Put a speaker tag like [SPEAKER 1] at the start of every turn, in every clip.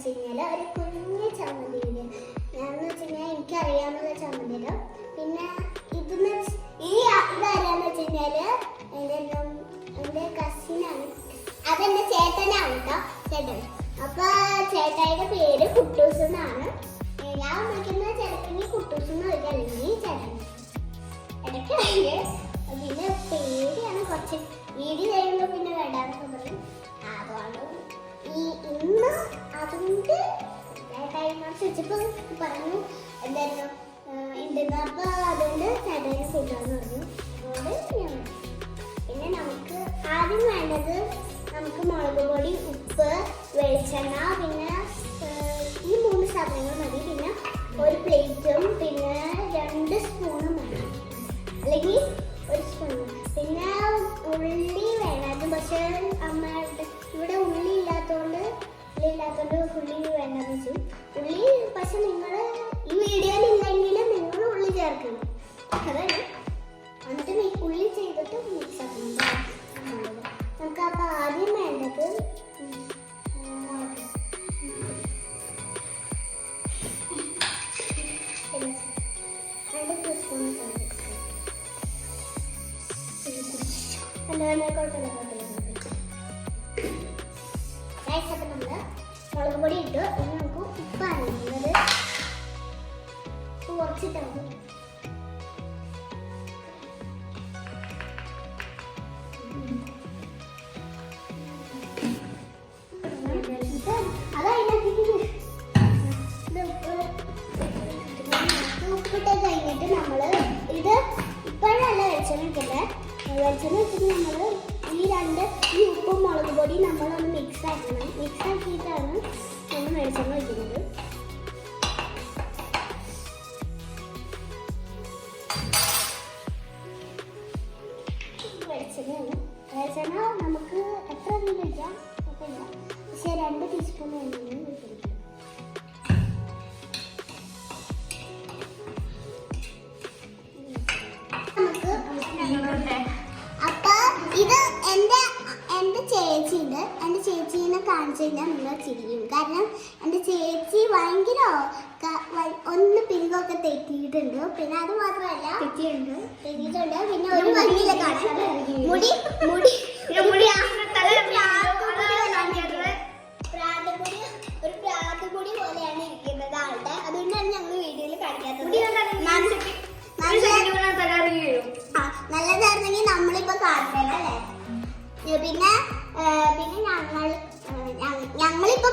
[SPEAKER 1] വെച്ച് കഴിഞ്ഞാൽ ഒരു കുഞ്ഞു ചമ്മന്തി ഞാനെന്ന് വെച്ച് കഴിഞ്ഞാൽ എനിക്കറിയാവുന്ന ചമ്മന്തിയിലും പിന്നെ ഇതാരാന്ന് വെച്ച് കഴിഞ്ഞാല് എൻ്റെ കസിനാണ്, അതെന്റെ ചേട്ടനാണ് കേട്ടോ, ചേട്ടൻ. അപ്പൊ ചേട്ടായിയുടെ പേര് കുട്ടൂസ് എന്നാണ്. ഞാൻ വിളിക്കുന്നത് ചിലപ്പോൾ കുട്ടൂസ് എന്ന് വിളിക്കാം, അല്ലെങ്കിൽ ചേട്ടൻ ഇടയ്ക്ക്. പിന്നെ പേടിയാണ് കുറച്ച് വീഡിയോ കഴിയുമ്പോൾ പിന്നെ വേണ്ടാന്നൊക്കെ പറയും. അതുകൊണ്ട് ഇന്ന് അതുകൊണ്ട് ചേട്ടായിമാർ ചോദിച്ചപ്പോൾ പറഞ്ഞു എന്തായിരുന്നു ഉണ്ടെന്ന്. അപ്പൊ അതുകൊണ്ട് ചേട്ടായിനെ കൂട്ടാന്ന് പറഞ്ഞു. അതുകൊണ്ട് ഞാൻ പിന്നെ നമുക്ക് ആദ്യം വേണ്ടത് നമുക്ക് മുളക് പൊടി, ഉപ്പ്, വെളിച്ചെണ്ണ, പിന്നെ ഈ 3 സാധനങ്ങൾ മതി. പിന്നെ ഒരു പ്ലേറ്റും പിന്നെ 2 സ്പൂണും മതി, അല്ലെങ്കിൽ 1 സ്പൂൺ. പിന്നെ ഉള്ളി വേണം, പക്ഷേ അമ്മയുടെ ഇവിടെ ഉള്ളി ഇല്ലാത്തതുകൊണ്ട് ഉള്ളി വേണ്ടെന്ന് വെച്ചു. ഉള്ളി പക്ഷെ നിങ്ങൾ ഈ വീഡിയോയിൽ ഇല്ലെങ്കിൽ നിങ്ങൾ ഉള്ളി ചേർക്കണം, അതാണ്. എന്നിട്ട് ഉള്ളി ചെയ്തിട്ട് മിക്സ് ആക്കണം. നമുക്ക് അപ്പോൾ ആദ്യം വേണ്ടത് മുളക് പൊടി ഇട്ടു. ഇനി നമുക്ക് ഉപ്പാണ് വേണ്ടത്, കുറച്ചിട്ടാൽ മതി. ഉപ്പിട്ട് കഴിഞ്ഞിട്ട് നമ്മൾ ഇത് ഇപ്പോഴല്ല വെളിച്ചെണ്ണ ഇട്ടത്. വെളിച്ചെണ്ണ വെച്ചിട്ട് നമ്മൾ ഈ ഉപ്പും മുളക് പൊടി നമ്മളൊന്ന് മിക്സ് ആക്കണം. മിക്സ് ആക്കിയിട്ടാണ് നമ്മൾ വെളിച്ചെണ്ണ വെക്കുന്നത്. വെളിച്ചെണ്ണ നമുക്ക് എത്ര കഴിക്കാം കുഴപ്പമില്ല, പക്ഷേ 2 ടീസ്പൂൺ വേണമെങ്കിലും വെക്കുന്നത്. അപ്പൊ ഇത് എന്റെ ചേച്ചിയുണ്ട്. എന്റെ ചേച്ചീനെ കാണിച്ചു കഴിഞ്ഞാൽ നിങ്ങൾ ചിരിക്കും. കാരണം എന്റെ ചേച്ചി ഭയങ്കര ഒന്ന് പിരികൊക്കെ തെറ്റിയിട്ടുണ്ട്. പിന്നെ അത് മാത്രമല്ല തെറ്റിയിട്ടുണ്ട്. പിന്നെ ഒരു ഭംഗിയില്ല കാണാൻ മുടി ഒരു പ്രാതപൊടി പോലെയാണ് ഇരിക്കുന്നത് ആളുടെ. അതുകൊണ്ടാണ് ഞങ്ങൾ വീഡിയോയിൽ കാണിക്കാത്തത്. നല്ലതായിരുന്നെങ്കിൽ നമ്മളിപ്പോ കാണിക്കണം അല്ലേ. പിന്നെ ഞങ്ങളിപ്പോ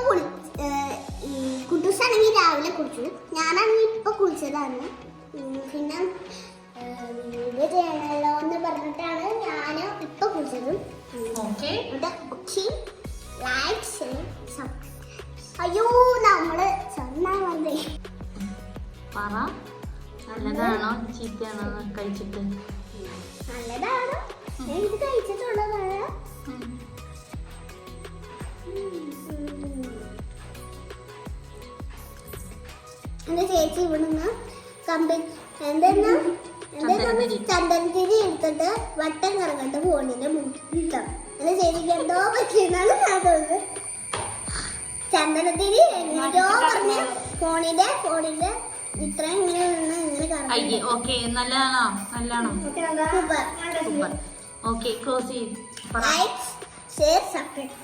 [SPEAKER 1] കുട്ടൂസാണെങ്കിൽ രാവിലെ കുടിച്ചു, ഞാനാണെങ്കിൽ ഇപ്പൊ കുളിച്ചതാണ്. പിന്നെ വീഡിയോ ചെയ്യണല്ലോ എന്ന് പറഞ്ഞിട്ടാണ് ഞാൻ ഇപ്പൊ കുളിച്ചത്. അയ്യോ നമ്മള് സ്വന്തം വന്നേ
[SPEAKER 2] പറ, നല്ലതാണോ ചീത്തയാണോ കഴിച്ചിട്ട്?
[SPEAKER 1] നല്ലതാണ്, എനിക്ക് കഴിച്ചിട്ടുള്ളതാണ്. എന്റെ ചേച്ചി ഇവിടുന്ന് ചന്ദനത്തിരി എടുത്തിട്ട് വട്ടം കറങ്ങട്ട് ഫോണിന്റെ മുട്ടം. എന്റെ ചേച്ചിക്ക് എന്തോ പറ്റിയെന്നാണ് ഞാൻ തോന്നുന്നത്. ചന്ദനത്തിരി എന്തോ പറഞ്ഞ് ഫോണിന്റെ ഇത്രയും ഇങ്ങനെ കറങ്ങി.
[SPEAKER 2] ഓക്കെ, നല്ലതാണോ?
[SPEAKER 1] സൂപ്പർ.
[SPEAKER 2] ഓക്കെ, ക്ലോസ് ചെയ്ത്
[SPEAKER 1] ലൈക്ക്, ഷെയർ, സബ്സ്ക്രൈബ്.